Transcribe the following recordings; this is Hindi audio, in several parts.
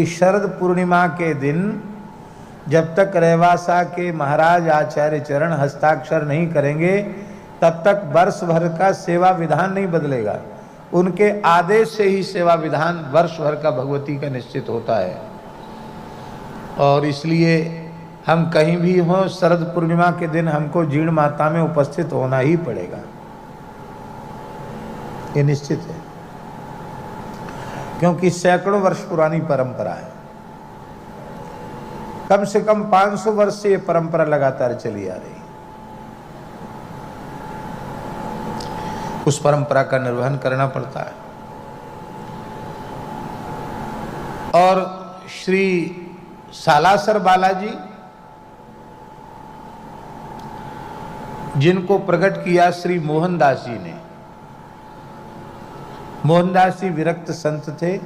शरद पूर्णिमा के दिन जब तक रेवासा के महाराज आचार्य चरण हस्ताक्षर नहीं करेंगे तब तक वर्ष भर का सेवा विधान नहीं बदलेगा। उनके आदेश से ही सेवा विधान वर्ष भर का भगवती का निश्चित होता है। और इसलिए हम कहीं भी हों, शरद पूर्णिमा के दिन हमको जीर्ण माता में उपस्थित होना ही पड़ेगा, ये निश्चित है, क्योंकि सैकड़ों वर्ष पुरानी परंपरा है। कम से कम 500 वर्ष से ये परंपरा लगातार चली आ रही है। उस परंपरा का निर्वहन करना पड़ता है। और श्री सालासर बालाजी, जिनको प्रकट किया श्री मोहनदास जी ने, मोहनदास जी विरक्त संत थे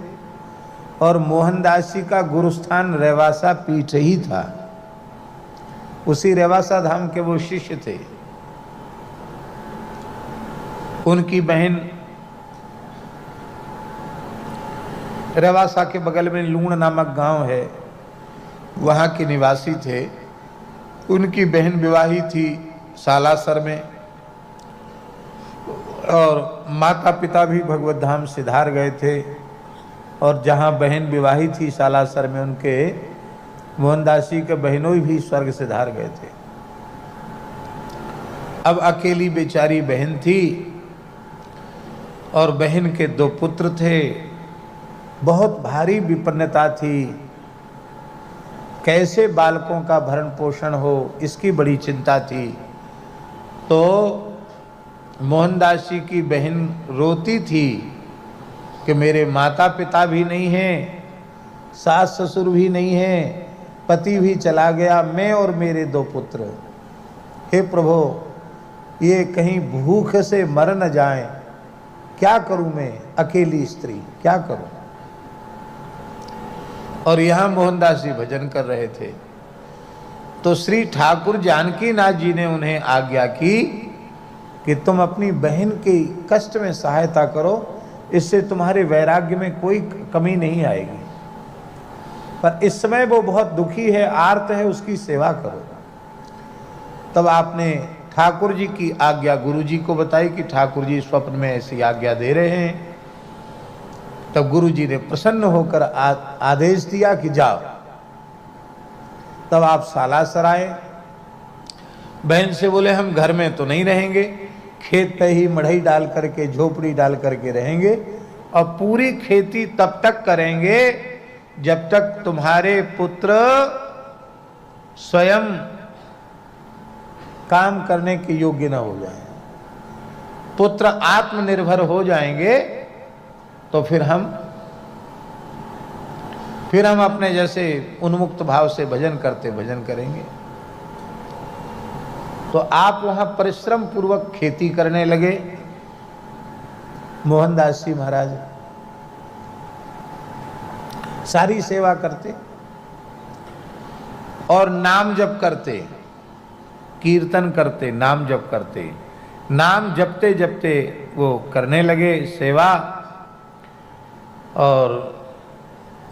और मोहनदास जी का गुरुस्थान रेवासा पीठ ही था। उसी रेवासा धाम के वो शिष्य थे। उनकी बहन रेवासा के बगल में लूण नामक गांव है, वहां के निवासी थे। उनकी बहन विवाही थी सालासर में, और माता पिता भी भगवत धाम सिधार गए थे। और जहाँ बहन विवाही थी सालासर में, उनके मोहनदास जी के बहनों भी स्वर्ग सिधार गए थे। अब अकेली बेचारी बहन थी और बहन के 2 पुत्र थे। बहुत भारी विपन्नता थी, कैसे बालकों का भरण पोषण हो, इसकी बड़ी चिंता थी। तो मोहनदास जी की बहन रोती थी कि मेरे माता पिता भी नहीं हैं, सास ससुर भी नहीं हैं, पति भी चला गया, मैं और मेरे 2 पुत्र। हे प्रभु, ये कहीं भूख से मर न जाएं, क्या करूं मैं, अकेली स्त्री क्या करूं। और यहाँ मोहनदास जी भजन कर रहे थे। तो श्री ठाकुर जानकीनाथ जी ने उन्हें आज्ञा की कि तुम अपनी बहन की कष्ट में सहायता करो, इससे तुम्हारे वैराग्य में कोई कमी नहीं आएगी। पर इस समय वो बहुत दुखी है, आर्त है, उसकी सेवा करो। तब आपने ठाकुर जी की आज्ञा गुरु जी को बताई कि ठाकुर जी स्वप्न में ऐसी आज्ञा दे रहे हैं। तब गुरु जी ने प्रसन्न होकर आदेश दिया कि जाओ। तब आप सालासर आए। बहन से बोले हम घर में तो नहीं रहेंगे, खेत पे ही मढ़ई डाल करके, झोपड़ी डाल करके रहेंगे, और पूरी खेती तब तक करेंगे जब तक तुम्हारे पुत्र स्वयं काम करने के योग्य न हो जाएं। पुत्र आत्मनिर्भर हो जाएंगे तो फिर हम अपने जैसे उन्मुक्त भाव से भजन करते भजन करेंगे। तो आप वहां परिश्रम पूर्वक खेती करने लगे। मोहनदास जी महाराज सारी सेवा करते और नाम जप करते, कीर्तन करते, नाम जप करते। नाम जपते जपते वो करने लगे सेवा। और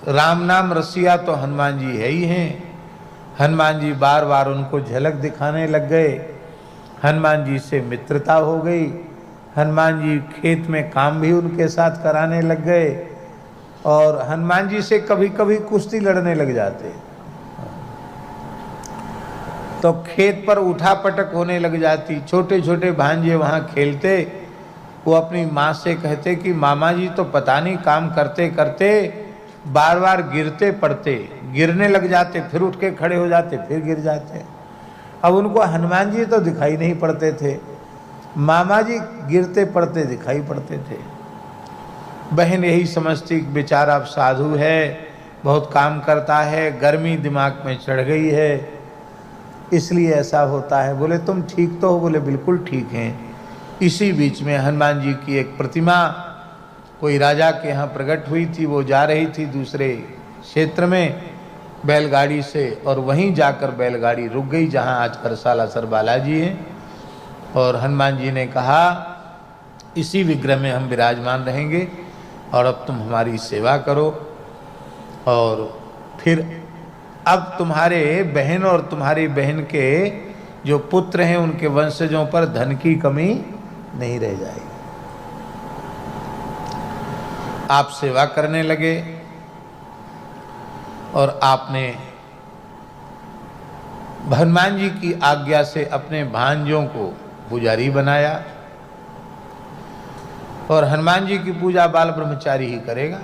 राम नाम रसिया तो हनुमान जी है ही हैं। हनुमान जी बार बार उनको झलक दिखाने लग गए। हनुमान जी से मित्रता हो गई। हनुमान जी खेत में काम भी उनके साथ कराने लग गए। और हनुमान जी से कभी कभी कुश्ती लड़ने लग जाते, तो खेत पर उठा पटक होने लग जाती। छोटे छोटे भांजे वहाँ खेलते। वो अपनी माँ से कहते कि मामा जी तो पता नहीं काम करते करते बार बार गिरते पड़ते, गिरने लग जाते, फिर उठ के खड़े हो जाते, फिर गिर जाते। अब उनको हनुमान जी तो दिखाई नहीं पड़ते थे, मामा जी गिरते पड़ते दिखाई पड़ते थे। बहन यही समझती कि बेचारा अब साधु है, बहुत काम करता है, गर्मी दिमाग में चढ़ गई है, इसलिए ऐसा होता है। बोले तुम ठीक तो हो? बोले बिल्कुल ठीक हैं। इसी बीच में हनुमान जी की एक प्रतिमा कोई राजा के यहाँ प्रकट हुई थी। वो जा रही थी दूसरे क्षेत्र में बैलगाड़ी से, और वहीं जाकर बैलगाड़ी रुक गई जहाँ आज सालासर बालाजी हैं। और हनुमान जी ने कहा इसी विग्रह में हम विराजमान रहेंगे और अब तुम हमारी सेवा करो। और फिर अब तुम्हारे बहन और तुम्हारी बहन के जो पुत्र हैं उनके वंशजों पर धन की कमी नहीं रह जाएगी। आप सेवा करने लगे और आपने हनुमान जी की आज्ञा से अपने भांजों को पुजारी बनाया और हनुमान जी की पूजा बाल ब्रह्मचारी ही करेगा।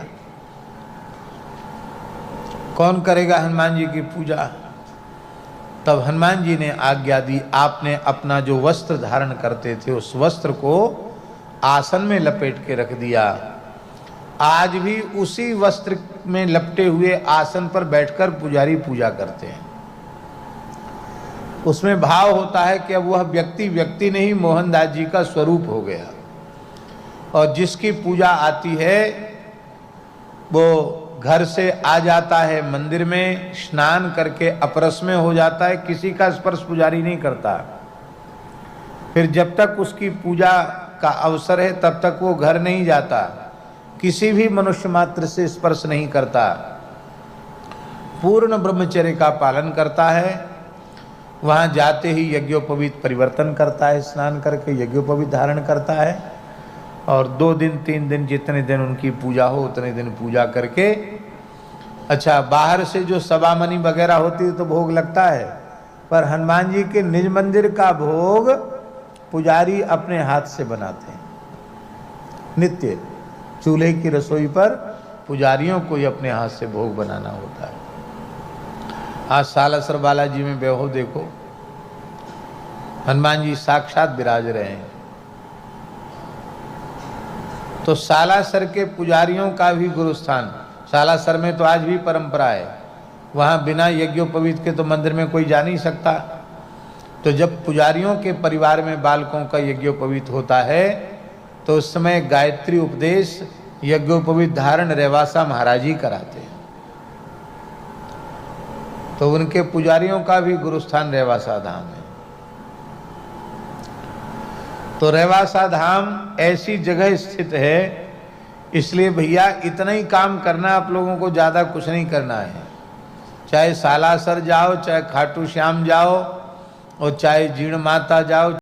कौन करेगा हनुमान जी की पूजा? तब हनुमान जी ने आज्ञा दी, आपने अपना जो वस्त्र धारण करते थे उस वस्त्र को आसन में लपेट के रख दिया। आज भी उसी वस्त्र में लपटे हुए आसन पर बैठकर पुजारी पूजा करते हैं। उसमें भाव होता है कि अब वह व्यक्ति नहीं मोहनदास जी का स्वरूप हो गया और जिसकी पूजा आती है वो घर से आ जाता है, मंदिर में स्नान करके अपरस में हो जाता है, किसी का स्पर्श पुजारी नहीं करता। फिर जब तक उसकी पूजा का अवसर है तब तक वो घर नहीं जाता, किसी भी मनुष्य मात्र से स्पर्श नहीं करता, पूर्ण ब्रह्मचर्य का पालन करता है। वहाँ जाते ही यज्ञोपवीत परिवर्तन करता है, स्नान करके यज्ञोपवीत धारण करता है और 2 दिन 3 दिन जितने दिन उनकी पूजा हो उतने दिन पूजा करके, अच्छा बाहर से जो सवामनी वगैरह होती है तो भोग लगता है, पर हनुमान जी के निज मंदिर का भोग पुजारी अपने हाथ से बनाते हैं। नित्य चूल्हे की रसोई पर पुजारियों को ही अपने हाथ से भोग बनाना होता है। आज सालासर बालाजी में वैभव देखो, हनुमान जी साक्षात विराज रहे हैं। तो सालासर के पुजारियों का भी गुरुस्थान, सालासर में तो आज भी परंपरा है, वहाँ बिना यज्ञोपवीत के तो मंदिर में कोई जा नहीं सकता। तो जब पुजारियों के परिवार में बालकों का यज्ञोपवीत होता है तो उस समय गायत्री उपदेश यज्ञोपवीत धारण रेवासा महाराज ही कराते हैं। तो उनके पुजारियों का भी गुरुस्थान रेवासा धाम है। तो रेवासा धाम ऐसी जगह स्थित है, इसलिए भैया इतना ही काम करना, आप लोगों को ज़्यादा कुछ नहीं करना है। चाहे सालासर जाओ, चाहे खाटू श्याम जाओ और चाहे जीण माता जाओ।